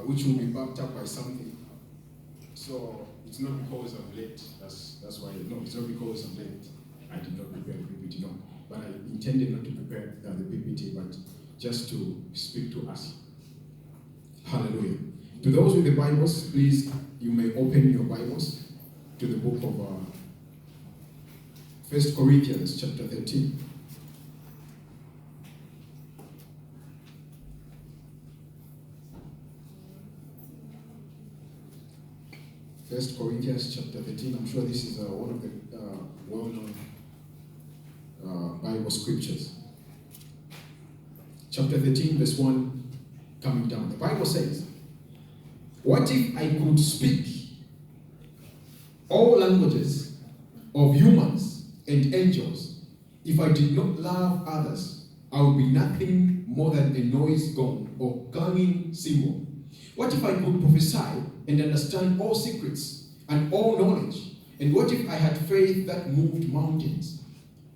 which will be backed up by something. So it's not because I'm late. That's why. No, it's not because I'm late. I did not prepare the PPT. No, but I intended not to prepare the PPT, but just to speak to us. Hallelujah. To those with the Bibles, please, you may open your Bibles to the book of 1 Corinthians chapter 13. First Corinthians chapter 13. I'm sure this is one of the well-known Bible scriptures. Chapter 13, verse 1, coming down. The Bible says, "What if I could speak all languages of humans and angels? If I did not love others, I would be nothing more than a noise gong or clanging cymbal. What if I could prophesy and understand all secrets and all knowledge? And what if I had faith that moved mountains?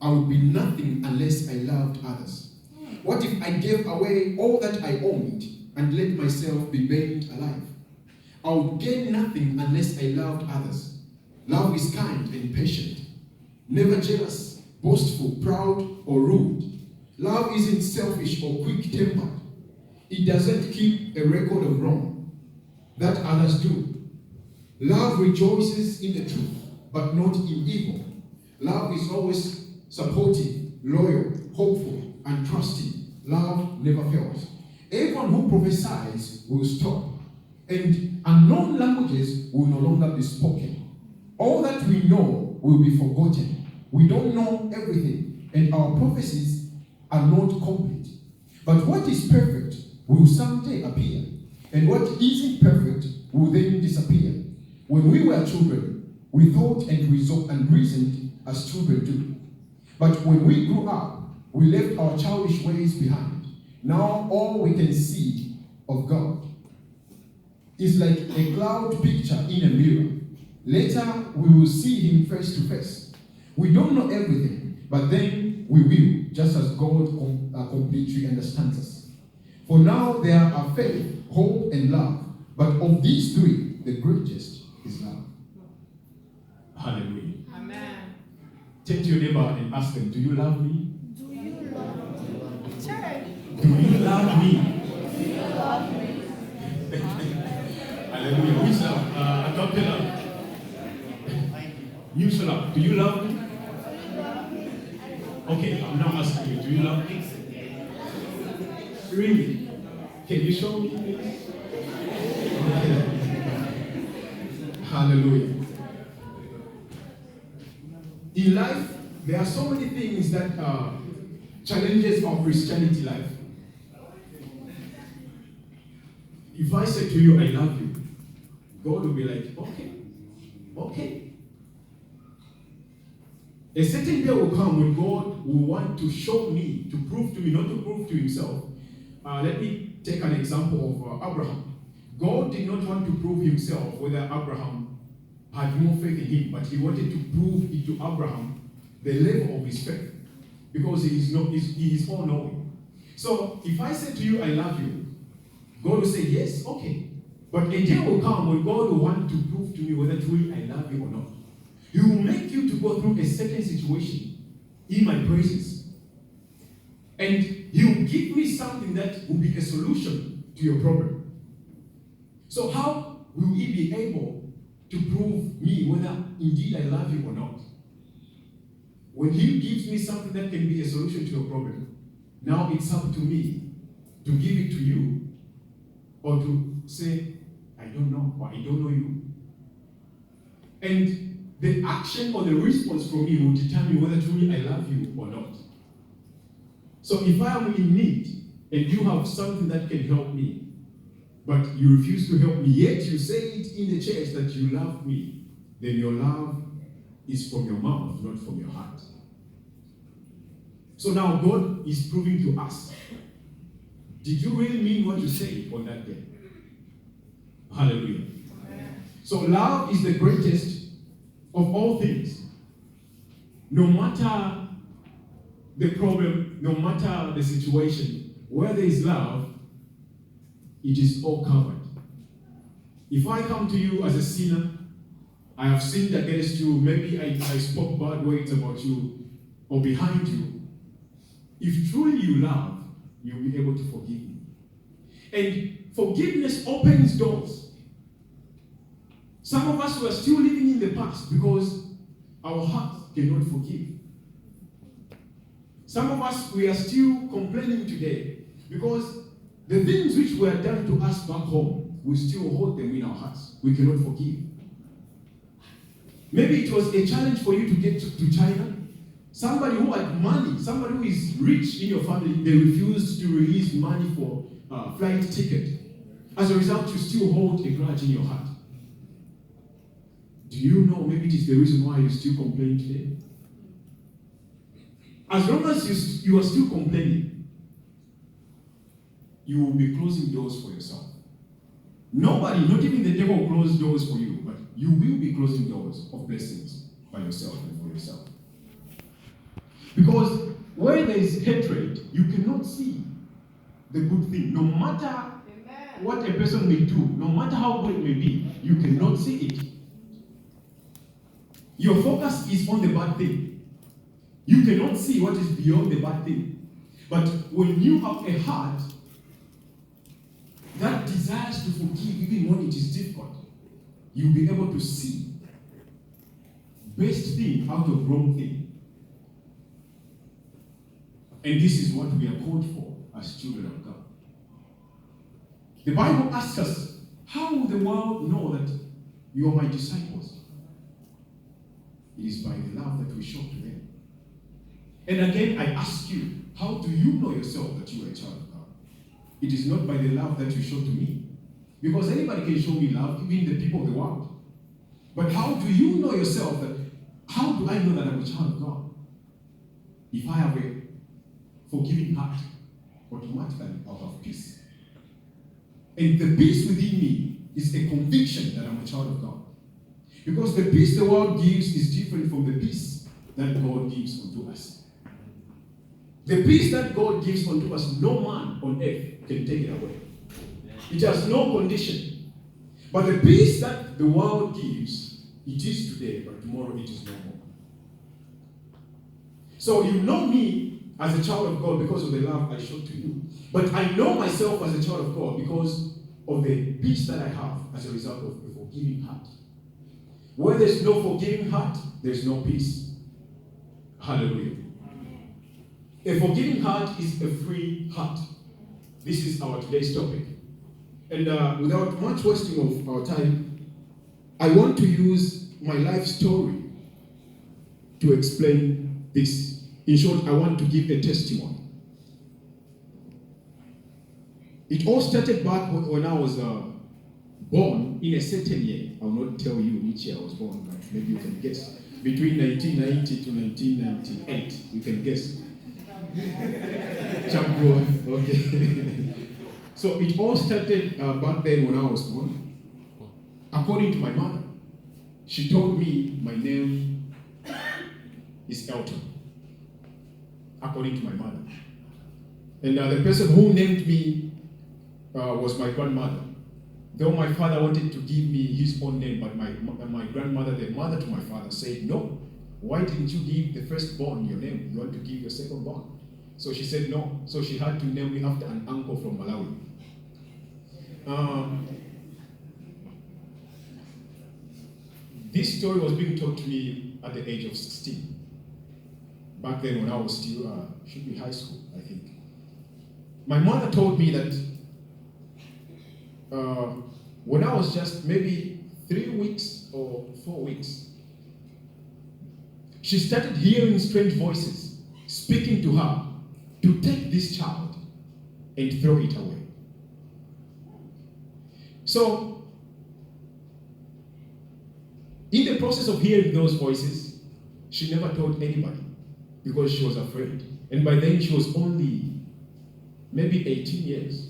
I would be nothing unless I loved others. What if I gave away all that I owned and let myself be buried alive? I would gain nothing unless I loved others. Love is kind and patient, never jealous, boastful, proud, or rude. Love isn't selfish or quick-tempered. It doesn't keep a record of wrong that others do. Love rejoices in the truth, but not in evil. Love is always supportive, loyal, hopeful, and trusting. Love never fails. Everyone who prophesies will stop, and unknown languages will no longer be spoken. All that we know will be forgotten. We don't know everything, and our prophecies are not complete. But what is perfect will someday appear, and what isn't perfect will then disappear. When we were children, we thought and reasoned as children do. But when we grew up, we left our childish ways behind. Now all we can see of God is like a cloud picture in a mirror. Later, we will see him face to face. We don't know everything, but then we will, just as God completely understands us. For now, there are faith, hope, and love. But of these three, the greatest is love." Hallelujah. Amen. Take to your neighbor and ask them, "Do you love me? Do you love me? Church. Do you love me?" Do you love me? Hallelujah. Who's love? Agape love. New love. Do you love me? Okay, I'm now asking you, do you love me? Really? Can you show me, please? Hallelujah. In life, there are so many things that challenges our Christianity life. If I say to you, "I love you," God will be like, okay. A certain day will come when God will want to show me, to prove to me, not to prove to himself. Let me take an example of Abraham. God did not want to prove himself whether Abraham had more faith in him, but he wanted to prove it to Abraham the level of his faith, because he is all-knowing. So if I say to you, "I love you," God will say, "Yes, okay." But a day will come when God will want to prove to me whether truly I love you or not. He will make you to go through a certain situation in my presence. And he will give me something that will be a solution to your problem. So how will he be able to prove me whether indeed I love you or not? When he gives me something that can be a solution to your problem, now it's up to me to give it to you, or to say, "I don't know," or "I don't know you." And the action or the response from you will determine whether truly I love you or not. So if I am in need and you have something that can help me, but you refuse to help me, yet you say it in the church that you love me, then your love is from your mouth, not from your heart. So now God is proving to us, did you really mean what you said on that day? Hallelujah. So love is the greatest of all things. No matter the problem, no matter the situation, where there is love, it is all covered. If I come to you as a sinner, I have sinned against you, maybe I spoke bad words about you or behind you. If truly you love, you'll be able to forgive me. And forgiveness opens doors. Some of us were still living in the past because our hearts cannot forgive. Some of us, we are still complaining today because the things which were done to us back home, we still hold them in our hearts. We cannot forgive. Maybe it was a challenge for you to get to China. Somebody who had money, somebody who is rich in your family, they refused to release money for flight ticket. As a result, you still hold a grudge in your heart. Do you know maybe it is the reason why you still complain today? As long as you are still complaining, you will be closing doors for yourself. Nobody, not even the devil, will close doors for you, but you will be closing doors of blessings by yourself and for yourself. Because where there is hatred, you cannot see the good thing. No matter what a person may do, no matter how good it may be, you cannot see it. Your focus is on the bad thing. You cannot see what is beyond the bad thing. But when you have a heart that desires to forgive even when it is difficult, you'll be able to see best thing out of wrong thing. And this is what we are called for as children of God. The Bible asks us, how will the world know that you are my disciples? It is by the love that we show to them. And again, I ask you, how do you know yourself that you are a child of God? It is not by the love that you show to me. Because anybody can show me love, even the people of the world. But how do you know yourself that, how do I know that I'm a child of God? If I have a forgiving heart, automatically I'll have peace. And the peace within me is a conviction that I'm a child of God. Because the peace the world gives is different from the peace that God gives unto us. The peace that God gives unto us, no man on earth can take it away. It has no condition. But the peace that the world gives, it is today, but tomorrow it is no more. So you know me as a child of God because of the love I show to you. But I know myself as a child of God because of the peace that I have as a result of a forgiving heart. Where there's no forgiving heart, there's no peace. Hallelujah. A forgiving heart is a free heart. This is our today's topic. And without much wasting of our time, I want to use my life story to explain this. In short, I want to give a testimony. It all started back when I was born in a certain year. I will not tell you which year I was born, but maybe you can guess. Between 1990 to 1998, you can guess. Okay. So it all started back then when I was born. According to my mother, she told me my name is Elton. According to my mother. And the person who named me was my grandmother. Though my father wanted to give me his own name, but my grandmother, the mother to my father, said, no. Why didn't you give the firstborn your name? You want to give your secondborn? So she said no. So she had to name me after an uncle from Malawi. This story was being taught to me at the age of 16. Back then when I was still, should be high school, I think. My mother told me that when I was just maybe 3 weeks or 4 weeks, she started hearing strange voices speaking to her to take this child and throw it away. So, in the process of hearing those voices, she never told anybody because she was afraid. And by then she was only maybe 18 years.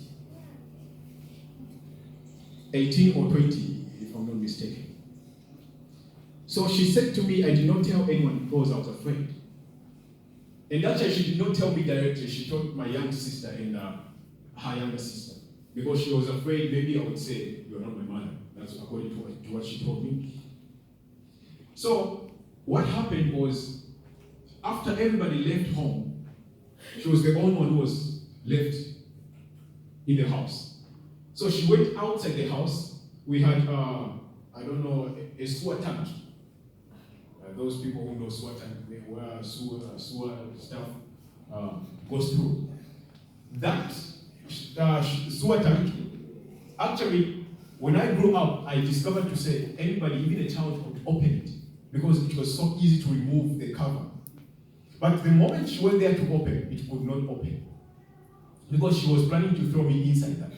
18 or 20, if I'm not mistaken. So she said to me, I did not tell anyone because I was afraid. And actually, she did not tell me directly. She told my young sister and her younger sister. because she was afraid maybe I would say, "You're not my mother." That's according to what she told me. So what happened was, after everybody left home, she was the only one who was left in the house. So she went outside the house. We had, I don't know, a sewer tank. Those people who know sewer tank, where sewer stuff goes through. That sewer tank, actually, when I grew up, I discovered to say anybody, even a child, could open it because it was so easy to remove the cover. But the moment she went there to open, it could not open because she was planning to throw me inside that.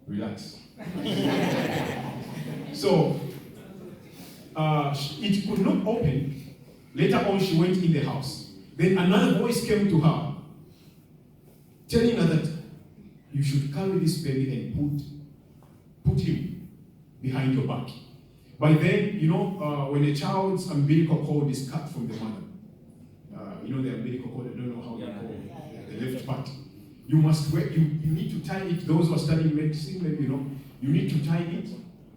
Relax. So it could not open. Later on, she went in the house. Then another voice came to her, telling her that you should carry this baby and put him behind your back. By then, when a child's umbilical cord is cut from the mother, the umbilical cord, I don't know how you call it, the left part. You must wait. You need to tie it. Those who are studying medicine, maybe you need to tie it.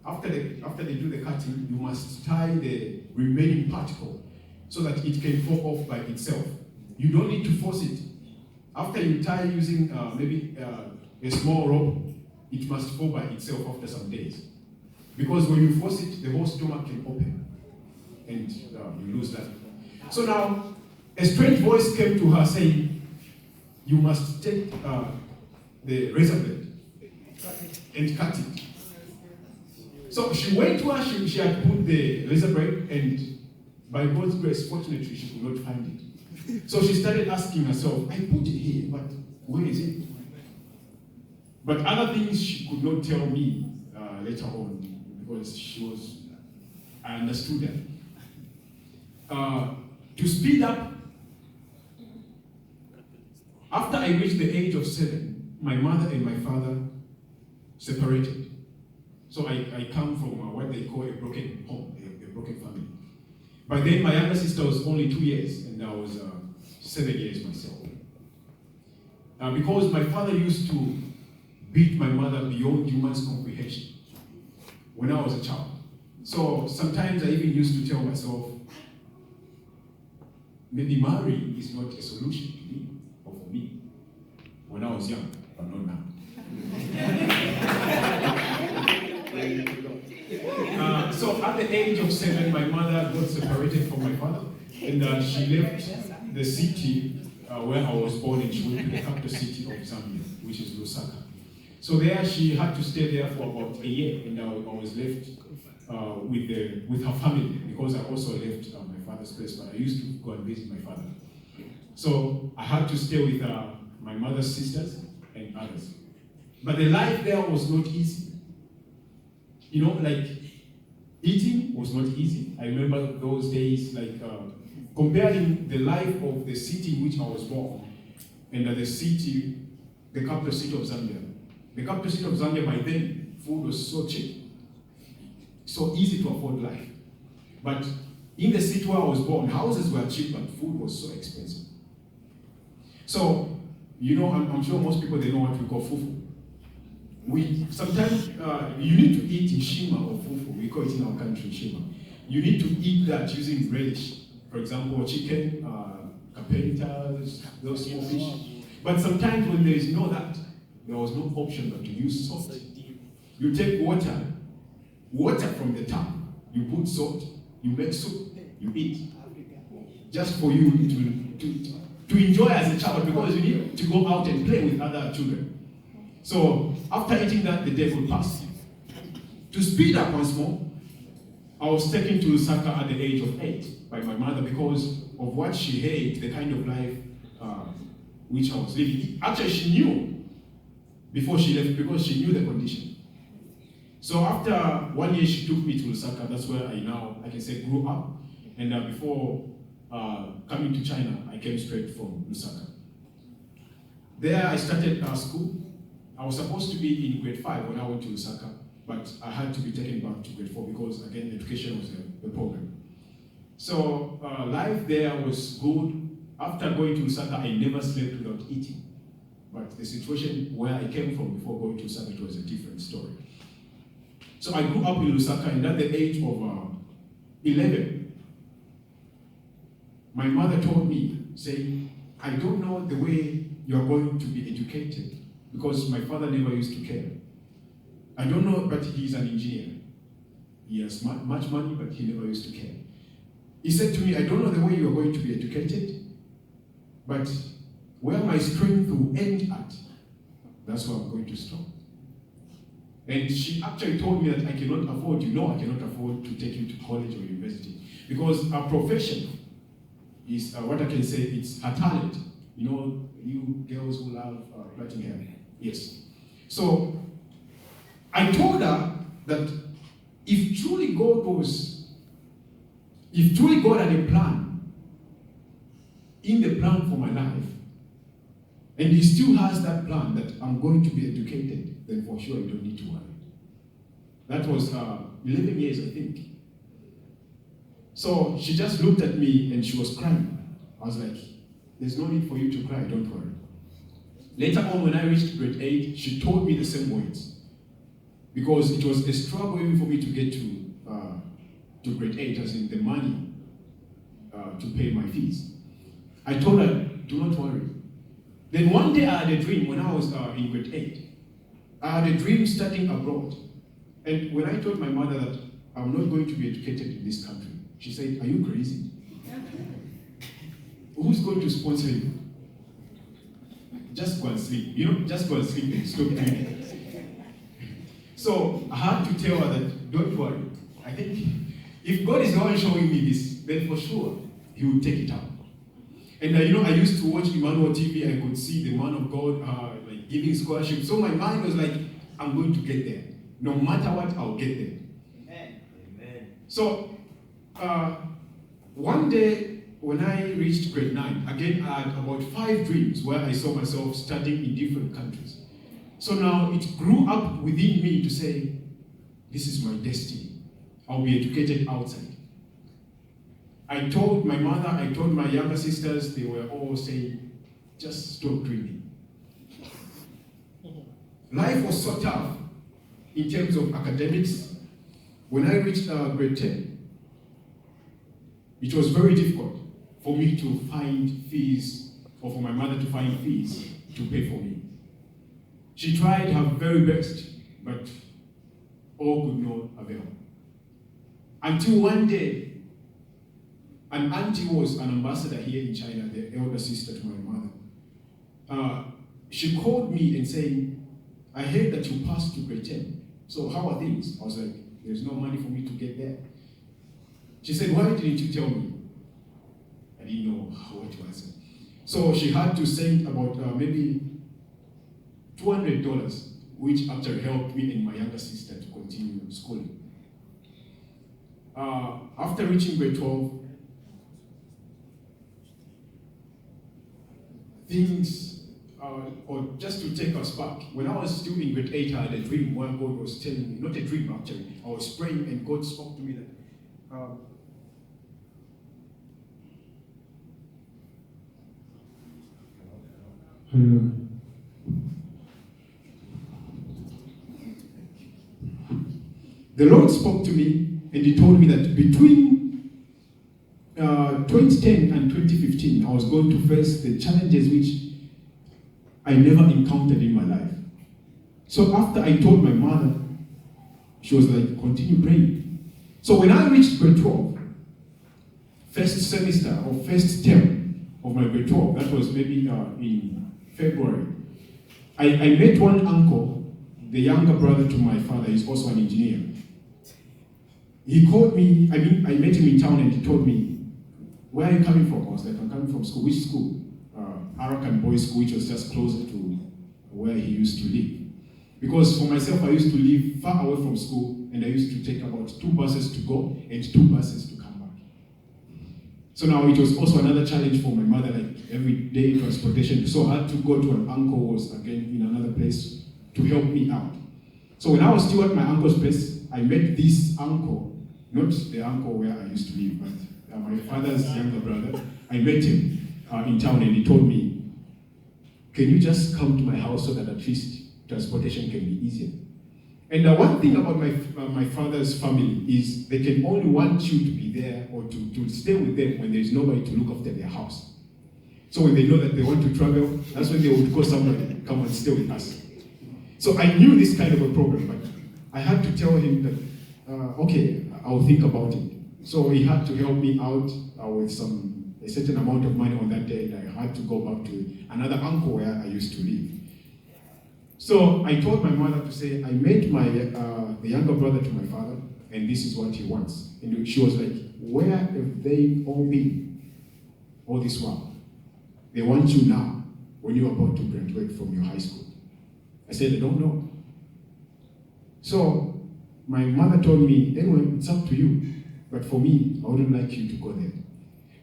After they do the cutting, you must tie the remaining particle so that it can fall off by itself. You don't need to force it. After you tie using maybe a small rope, it must fall by itself after some days. Because when you force it, the whole stomach can open and you lose that. So now, a strange voice came to her saying, you must take the razor blade and cut it. So she went to her, she had put the razor blade, and by God's grace, fortunately, she could not find it. So she started asking herself, I put it here, but where is it? But other things she could not tell me later on, because I understood that. To speed up, after I reached the age of 7, my mother and my father separated. So I come from what they call a broken home, a broken family. By then, my younger sister was only 2 years, and I was 7 years myself. Because my father used to beat my mother beyond human's comprehension when I was a child. So sometimes I even used to tell myself, maybe marrying is not a solution to me or for me when I was young, but not now. So at the age of 7, my mother got separated from my father, and she left the city where I was born, and she went to the capital city of Zambia, which is Lusaka. So there she had to stay there for about a year, and I was left with her family, because I also left my father's place, but I used to go and visit my father. So I had to stay with my mother's sisters and others. But the life there was not easy. Like eating was not easy. I remember those days, like comparing the life of the city in which I was born and the capital city of Zambia. The capital city of Zambia, by then, food was so cheap, so easy to afford life. But in the city where I was born, houses were cheap, but food was so expensive. So, I'm sure most people, they know what we call fufu. Sometimes you need to eat in shima or fufu. We call it in our country shima. You need to eat that using relish. For example, chicken, carpentas, those small fish. But sometimes when there is that, there was no option but to use salt. You take water from the tap, you put salt, you make soup, you eat. Just for you to enjoy as a child, because you need to go out and play with other children. So after eating that, the day would pass. To speed up once more, I was taken to Lusaka at the age of 8 by my mother because of what she had, the kind of life which I was living. Actually, she knew before she left because she knew the condition. So after 1 year, she took me to Lusaka. That's where I can say, grew up. And before coming to China, I came straight from Lusaka. There, I started school. I was supposed to be in grade 5 when I went to Lusaka, but I had to be taken back to grade 4 because, again, education was the problem. So life there was good. After going to Lusaka, I never slept without eating. but the situation where I came from before going to Lusaka was a different story. So I grew up in Lusaka, and at the age of 11, my mother told me, saying, I don't know the way you're going to be educated, because my father never used to care. I don't know, but he's an engineer. He has much money, but he never used to care. He said to me, I don't know the way you're going to be educated, but where my strength will end at, that's where I'm going to stop. And she actually told me that I cannot afford you. No, I cannot afford to take you to college or university. Because our profession is, what I can say, it's her talent. You know, you girls who love plaiting hair. Yes. So, I told her that if truly God had a plan, in the plan for my life, and He still has that plan that I'm going to be educated, then for sure you don't need to worry. That was 11 years, I think. So she just looked at me and she was crying. I was like, there's no need for you to cry, don't worry. Later on, when I reached grade 8, she told me the same words. Because it was a struggle even for me to get to grade 8, as in the money to pay my fees. I told her, do not worry. Then one day I had a dream when I was in grade 8. I had a dream studying abroad. And when I told my mother that I'm not going to be educated in this country, she said, are you crazy? Who's going to sponsor you? Just go and sleep. You know, just go and sleep and stop doing it. So I had to tell her that, don't worry. I think if God is the one showing me this, then for sure He will take it out. And you know, I used to watch Emmanuel TV. I could see the man of God like giving scholarship. So my mind was like, I'm going to get there. No matter what, I'll get there. Amen. So one day when I reached grade 9, again I had about 5 dreams where I saw myself studying in different countries. So now it grew up within me to say, this is my destiny. I'll be educated outside. I told my mother, I told my younger sisters, they were all saying, just stop dreaming. Life was so tough in terms of academics. When I reached grade 10, it was very difficult for me to find fees, or for my mother to find fees to pay for me. She tried her very best, but all could not avail. Until one day, an auntie who was an ambassador here in China, the elder sister to my mother, she called me and said, I heard that you passed to grade 10. So how are things? I was like, there's no money for me to get there. She said, why didn't you tell me? I didn't know what to answer. So she had to send about maybe $200, which actually helped me and my younger sister to continue schooling. After reaching grade 12, things, or just to take us back, when I was still in grade 8, I had a dream where God was telling me, not a dream actually, I was praying and God spoke to me that, the Lord spoke to me and He told me that between 2010 and 2015, I was going to face the challenges which I never encountered in my life. So after I told my mother, she was like, continue praying. So when I reached grade 12, first semester or first term of my grade 12, that was maybe in February, I met one uncle, the younger brother to my father. He's also an engineer. He called me, I met him in town and he told me, where are you coming from? I was like, I'm coming from school. Which school? Arakan Boys School, which was just closer to where he used to live. Because for myself, I used to live far away from school and I used to take about 2 buses to go and 2 buses to come back. So now it was also another challenge for my mother, like everyday transportation. So I had to go to an uncle who was again in another place to help me out. So when I was still at my uncle's place, I met this uncle, not the uncle where I used to live, but my father's younger brother. I met him in town and he told me, can you just come to my house so that at least transportation can be easier? And the one thing about my father's family is they can only want you to be there or to stay with them when there is nobody to look after their house. So when they know that they want to travel, that's when they would call somebody, come and stay with us. So I knew this kind of a problem, but I had to tell him that, okay, I'll think about it. So he had to help me out with a certain amount of money on that day, and I had to go back to another uncle where I used to live. So I told my mother to say, I met the younger brother to my father, and this is what he wants. And she was like, where have they all been all this while? They want you now, when you're about to graduate from your high school. I said, I don't know. So my mother told me, anyway, it's up to you. But for me, I wouldn't like you to go there.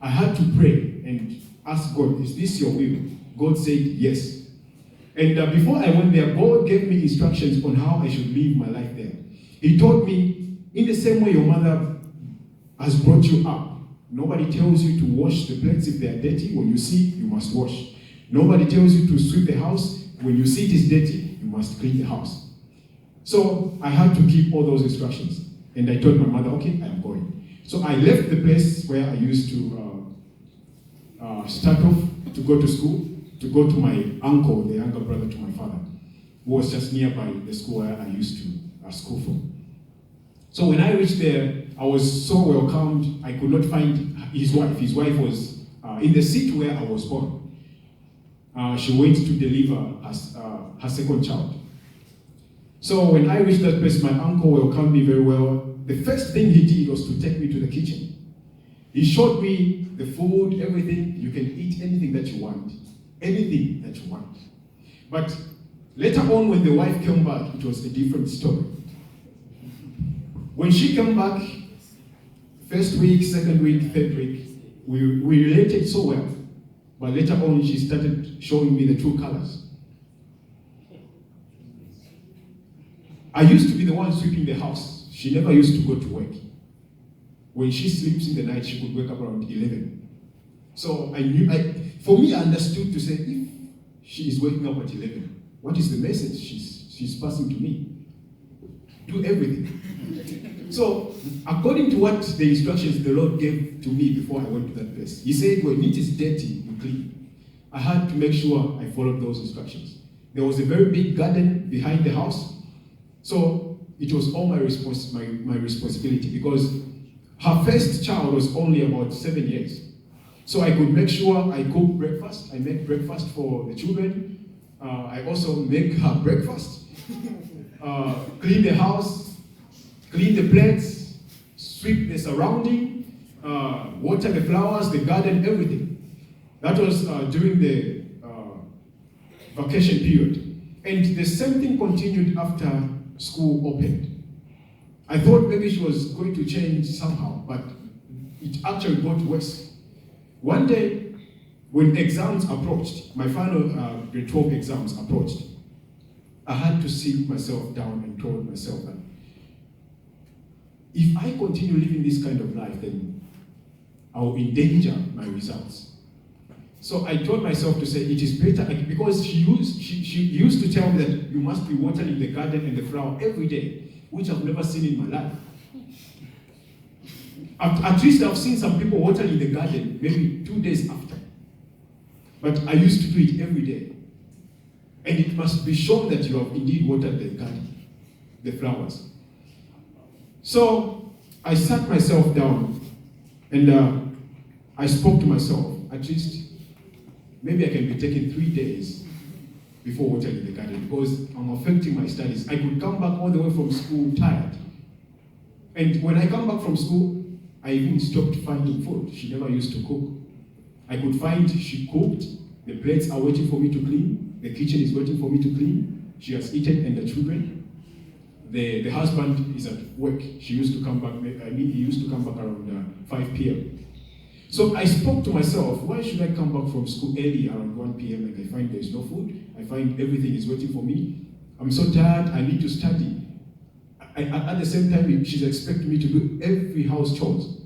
I had to pray and ask God, is this your will? God said, yes. And before I went there, God gave me instructions on how I should live my life there. He told me, in the same way your mother has brought you up, nobody tells you to wash the plates if they are dirty. When you see, you must wash. Nobody tells you to sweep the house. When you see it is dirty, you must clean the house. So I had to keep all those instructions. And I told my mother, okay, I'm going. So I left the place where I used to start off to go to school, to go to my uncle, the younger brother to my father, who was just nearby the school where I used to school from. So when I reached there, I was so welcomed. I could not find his wife. His wife was in the seat where I was born. She went to deliver her second child. So when I reached that place, my uncle welcomed me very well. The first thing he did was to take me to the kitchen. He showed me the food, everything. You can eat anything that you want. Anything that you want. But later on, when the wife came back, it was a different story. When she came back, first week, second week, third week, we related so well. But later on, she started showing me the true colors. I used to be the one sweeping the house. She never used to go to work. When she sleeps in the night, she could wake up around 11. So for me, I understood to say, if she is waking up at 11, what is the message she's passing to me? Do everything. So, according to what the instructions the Lord gave to me before I went to that place, He said, when it is dirty, you clean. I had to make sure I followed those instructions. There was a very big garden behind the house. So, it was all my responsibility, because her first child was only about 7 years. So I could make sure I cook breakfast. I make breakfast for the children. I also make her breakfast. Clean the house, clean the plates, sweep the surrounding, water the flowers, the garden, everything. That was during the vacation period. And the same thing continued after school opened. I thought maybe she was going to change somehow, but it actually got worse. One day, when exams approached, my final grade 12 exams approached, I had to sit myself down and told myself that if I continue living this kind of life, then I will endanger my results. So I told myself to say it is better, because she used to tell me that you must be watering the garden and the flower every day, which I've never seen in my life. At least I've seen some people watering the garden maybe 2 days after. But I used to do it every day. And it must be shown that you have indeed watered the garden, the flowers. So I sat myself down and I spoke to myself, at least maybe I can be taking 3 days before watering the garden, because I'm affecting my studies. I could come back all the way from school tired. And when I come back from school, I even stopped finding food. She never used to cook. I could find she cooked, the plates are waiting for me to clean, the kitchen is waiting for me to clean, she has eaten, and the children. The husband is at work. He used to come back around 5 p.m. So I spoke to myself, why should I come back from school early around 1 p.m. and I find there is no food? I find everything is waiting for me. I'm so tired, I need to study. At the same time, she's expecting me to do every house chores.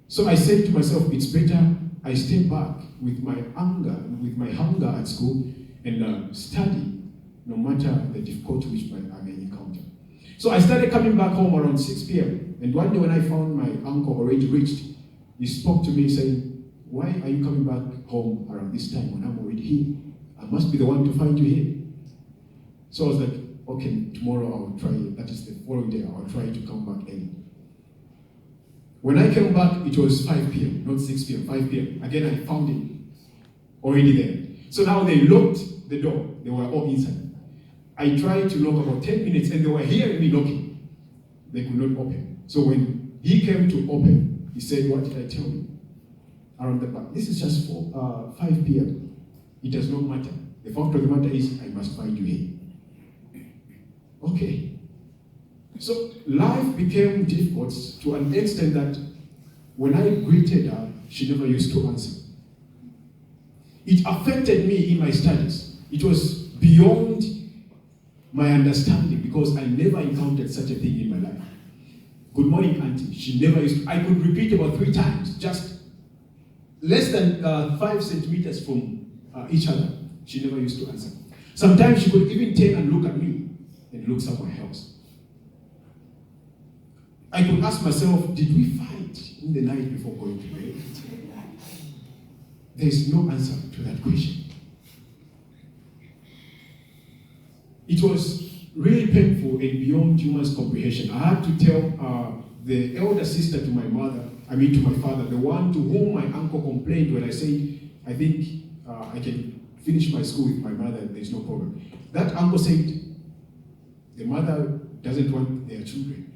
So I said to myself, it's better I stay back with my hunger at school and study no matter the difficulty which I may encounter. So I started coming back home around 6 p.m. And one day when I found my uncle already reached, he spoke to me saying, "Why are you coming back home around this time when I'm already here? I must be the one to find you here." So I was like, okay, tomorrow I'll try, that is the following day, I'll try to come back early. When I came back, it was 5 p.m., not 6 p.m., 5 p.m. Again, I found him already there. So now they locked the door. They were all inside. I tried to knock about 10 minutes, and they were hearing me knocking. They could not open. So when he came to open, he said, "What did I tell you?" Around the back. "This is just 5 p.m. It does not matter. The fact of the matter is, I must find you here." Okay. So life became difficult to an extent that when I greeted her, she never used to answer. It affected me in my studies. It was beyond my understanding because I never encountered such a thing in my life. "Good morning, auntie." She never used to. I could repeat about 3 times, just less than 5 centimeters from each other. She never used to answer. Sometimes she could even turn and look at me and look somewhere else. I could ask myself, did we fight in the night before going to bed? There is no answer to that question. It was really painful and beyond human's comprehension. I had to tell the elder sister to my to my father, the one to whom my uncle complained when I said, "I think I can finish my school with my mother, there's no problem." That uncle said, the mother doesn't want their children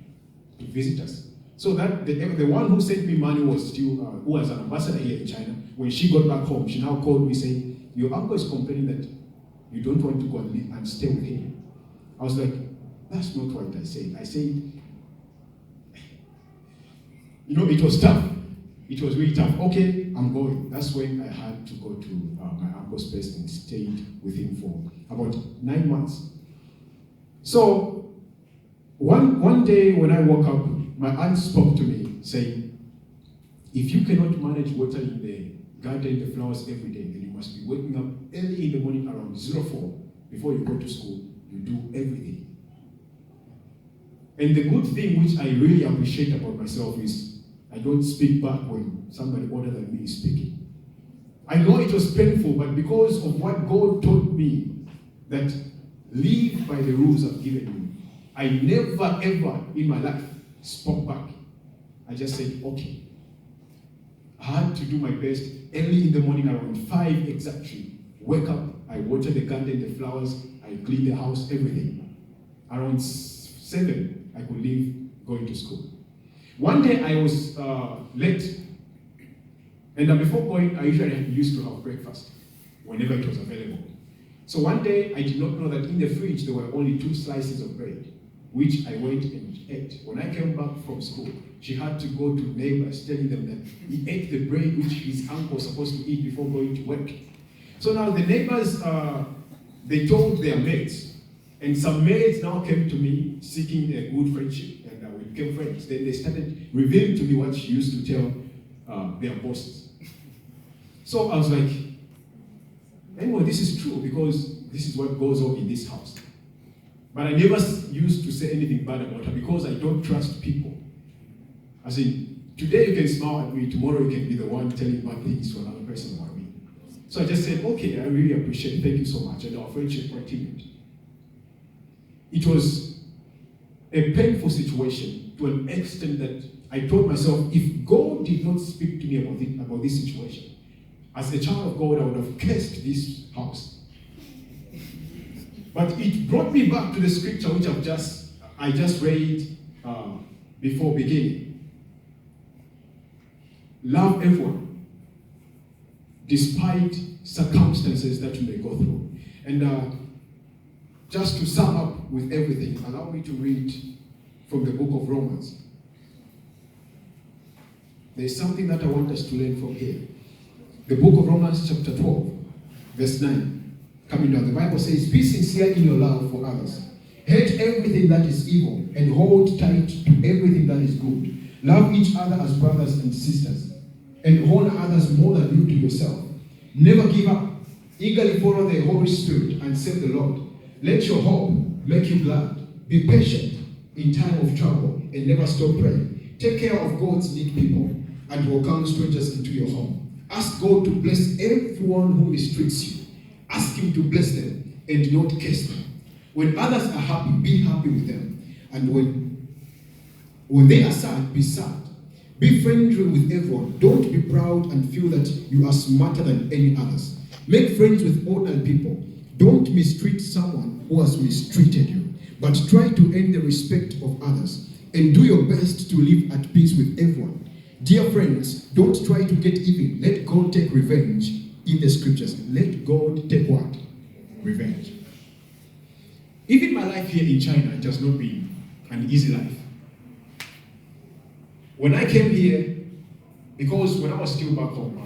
to visit us. So that the one who sent me money was still, who was an ambassador here in China. When she got back home, she now called me saying, "Your uncle is complaining that you don't want to go and stay with him." I was like, that's not what I said. I said, it was tough. It was really tough. Okay, I'm going. That's when I had to go to my uncle's place and stayed with him for about 9 months. So one day when I woke up, my aunt spoke to me saying, "If you cannot manage watering the garden, the flowers every day, then you must be waking up early in the morning around 04 before you go to school. You do everything." And the good thing which I really appreciate about myself is I don't speak back when somebody older than me is speaking. I know it was painful, but because of what God taught me, that live by the rules I've given you, I never ever in my life spoke back. I just said, okay. I had to do my best early in the morning around 5 exactly. Wake up, I water the garden, the flowers, I clean the house, everything. Around 7, I could leave going to school. One day I was late, and before going, I usually used to have breakfast whenever it was available. So one day I did not know that in the fridge there were only 2 slices of bread, which I went and ate. When I came back from school, she had to go to neighbors telling them that he ate the bread which his uncle was supposed to eat before going to work. So now the neighbors, they told their mates, and some mates now came to me seeking a good friendship, and we became friends. Then they started revealing to me what she used to tell their bosses. So I was like, anyway, this is true because this is what goes on in this house. But I never used to say anything bad about her because I don't trust people. As in, today you can smile at me, tomorrow you can be the one telling bad things to another person about me. So I just said, okay, I really appreciate it, thank you so much, and our friendship continued. It was a painful situation to an extent that I told myself, if God did not speak to me about this situation, as a child of God, I would have cursed this house. But it brought me back to the scripture which I just read before beginning. Love everyone, despite circumstances that you may go through. And just to sum up with everything, allow me to read from the book of Romans. There's something that I want us to learn from here. The book of Romans chapter 12, verse 9. Coming down, the Bible says, "Be sincere in your love for others. Hate everything that is evil and hold tight to everything that is good. Love each other as brothers and sisters and honor others more than you do yourself. Never give up. Eagerly follow the Holy Spirit and serve the Lord. Let your hope make you glad. Be patient in time of trouble and never stop praying. Take care of God's need people and welcome strangers into your home. Ask God to bless everyone who mistreats you. Ask Him to bless them and not curse them. When others are happy, be happy with them. And when they are sad, be sad. Be friendly with everyone. Don't be proud and feel that you are smarter than any others. Make friends with ordinary people. Don't mistreat someone who has mistreated you, but try to earn the respect of others and do your best to live at peace with everyone. Dear friends, don't try to get even. Let God take revenge in the scriptures. Let God take what? Revenge. Even my life here in China, it has not been an easy life. When I came here, because when I was still back home,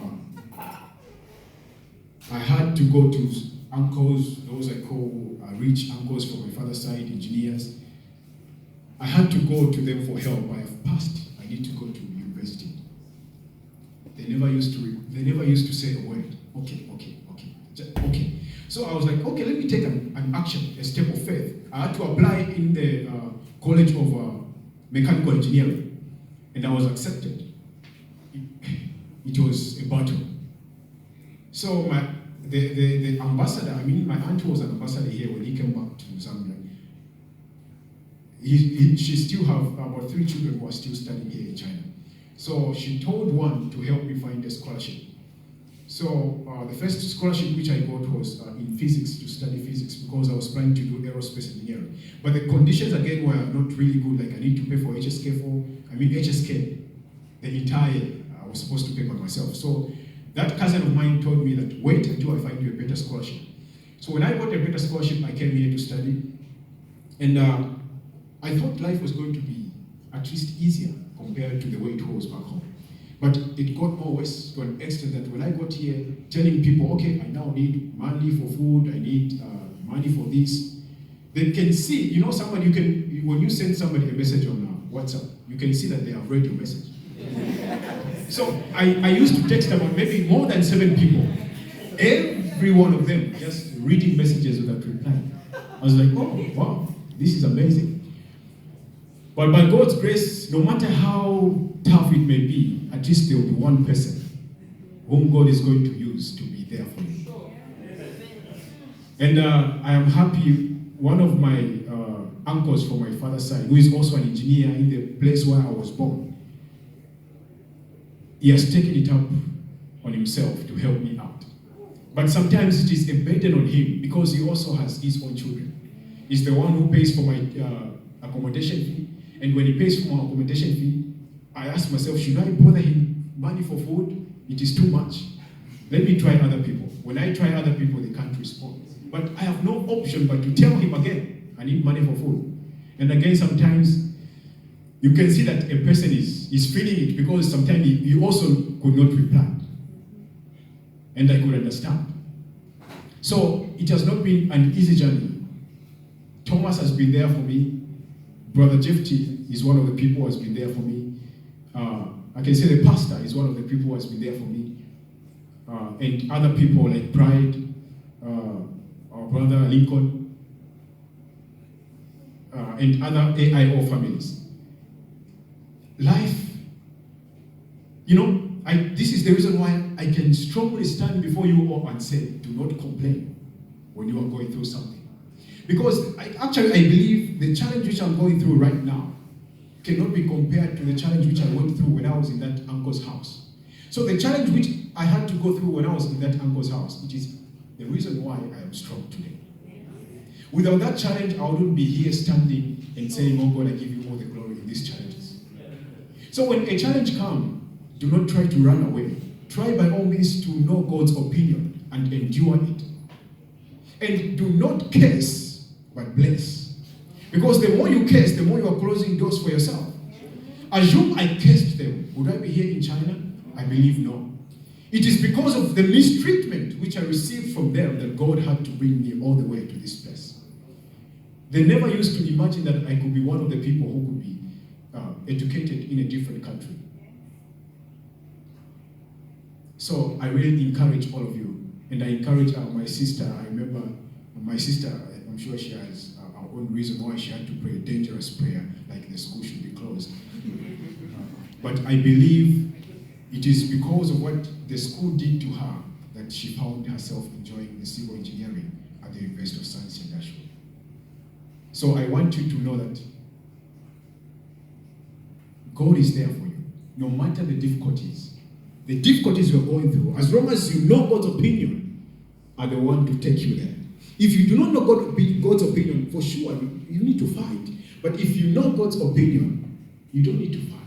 I had to go to uncles, those I call rich uncles from my father's side, engineers. I had to go to them for help. I have passed. I need to go to university. They never used to say a word. Okay. So I was like, okay, let me take an action, a step of faith. I had to apply in the College of Mechanical Engineering, and I was accepted. It was a battle. So the ambassador, my aunt was an ambassador here when he came back to Zambia. She still have about 3 children who are still studying here in China. So she told one to help me find a scholarship. So the first scholarship which I got was in physics, to study physics, because I was planning to do aerospace engineering. But the conditions again were not really good. Like I need to pay for HSK, the entire, I was supposed to pay by myself. So that cousin of mine told me that wait until I find you a better scholarship. So when I got a better scholarship, I came here to study. And I thought life was going to be at least easier compared to the way it was back home. But it got more worse to an extent that when I got here, telling people, okay, I now need money for food, I need money for this. They can see, somebody when you send somebody a message on WhatsApp, you can see that they have read your message. So I used to text about maybe more than 7 people. Every one of them just reading messages without replying. I was like, oh, wow, this is amazing. But by God's grace, no matter how tough it may be, at least there will be one person whom God is going to use to be there for me. And I am happy, one of my uncles from my father's side, who is also an engineer in the place where I was born, he has taken it up on himself to help me out. But sometimes it is a burden on him because he also has his own children. He's the one who pays for my accommodation fee. And when he pays for my accommodation fee, I ask myself, should I bother him money for food? It is too much. Let me try other people. When I try other people, they can't respond. But I have no option but to tell him again, I need money for food. And again, sometimes you can see that a person is feeling it because sometimes he also could not reply. And I could understand. So it has not been an easy journey. Thomas has been there for me. Brother Jeff T is one of the people who has been there for me. I can say the pastor is one of the people who has been there for me. And other people like Pride, our brother Lincoln, and other AIO families. Life, this is the reason why I can strongly stand before you all and say, do not complain when you are going through something. Because I believe the challenge which I'm going through right now cannot be compared to the challenge which I went through when I was in that uncle's house. So the challenge which I had to go through when I was in that uncle's house, it is the reason why I am strong today. Without that challenge, I wouldn't be here standing and saying, oh God, I give you all the glory in these challenges. So when a challenge comes, do not try to run away. Try by all means to know God's opinion and endure it. And do not curse, but bless. Because the more you curse, the more you are closing doors for yourself. Assume I cursed them. Would I be here in China? I believe no. It is because of the mistreatment which I received from them that God had to bring me all the way to this place. They never used to imagine that I could be one of the people who could be educated in a different country. So I really encourage all of you, And I encourage my sister. I remember my sister, I'm sure she has her own reason why she had to pray a dangerous prayer, like the school should be closed. But I believe it is because of what the school did to her that she found herself enjoying the civil engineering at the University of Science and Nashville. So I want you to know that God is there for you, no matter the difficulties. The difficulties you're going through, as long as you know God's opinion, are the one to take you there. If you do not know God's opinion, for sure, you need to fight. But if you know God's opinion, you don't need to fight.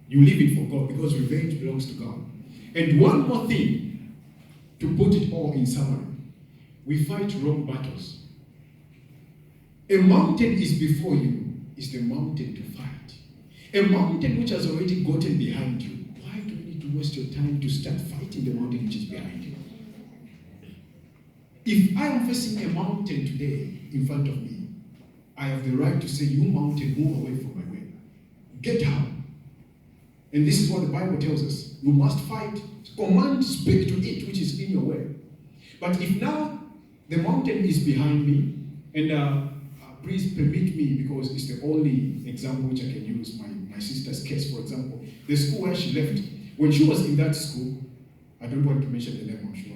You leave it for God, because revenge belongs to God. And one more thing, to put it all in summary, we fight wrong battles. A mountain is before you, is the mountain to fight. A mountain which has already gotten behind you, why do you need to waste your time to start fighting the mountain which is behind you? If I am facing a mountain today in front of me, I have the right to say, you mountain, move away from my way. Get out. And this is what the Bible tells us. You must fight, command, speak to it which is in your way. But if now the mountain is behind me, and please permit me, because it's the only example which I can use, my sister's case, for example. The school where she left, when she was in that school, I don't want to mention the name, I'm sure.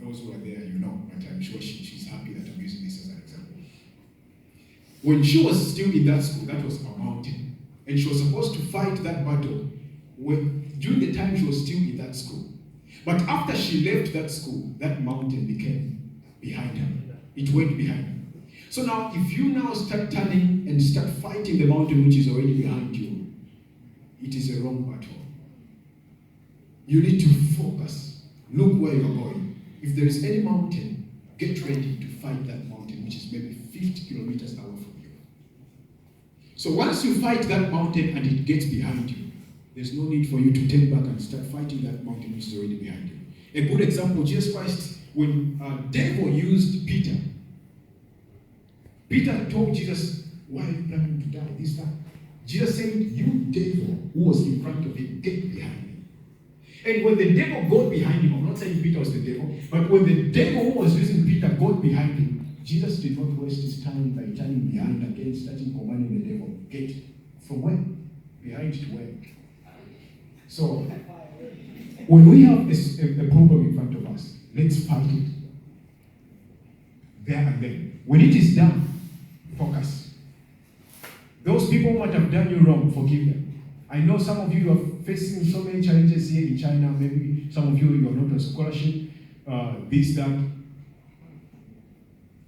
Those who are there, you know, but I'm sure she's happy that I'm using this as an example. When she was still in that school, that was a mountain. And she was supposed to fight that battle during the time she was still in that school. But after she left that school, that mountain became behind her. It went behind her. So now, if you now start turning and start fighting the mountain which is already behind you, it is a wrong battle. You need to focus. Look where you're going. If there is any mountain, get ready to fight that mountain, which is maybe 50 kilometers away from you. So once you fight that mountain and it gets behind you, there's no need for you to turn back and start fighting that mountain which is already behind you. A good example, Jesus Christ, when devil used Peter, Peter told Jesus, why are you planning to die this time? Jesus said, you devil who was in front of him, get behind me. And when the devil got behind him, I'm not saying Peter was the devil, but when the devil who was using Peter got behind him, Jesus did not waste his time by turning behind again, starting commanding the devil, get from where? Behind to where? So, when we have a problem in front of us, let's fight it. There and then. When it is done, focus. Those people who might have done you wrong, forgive them. I know some of you are facing so many challenges here in China. Maybe some of you are not on scholarship, this, that.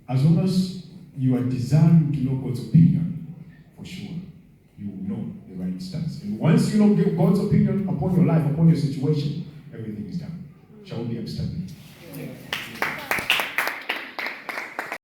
As long as you are desiring to know God's opinion, for sure, you will know the right stance. And once you know God's opinion upon your life, upon your situation, everything is done. Shall we be abstaining?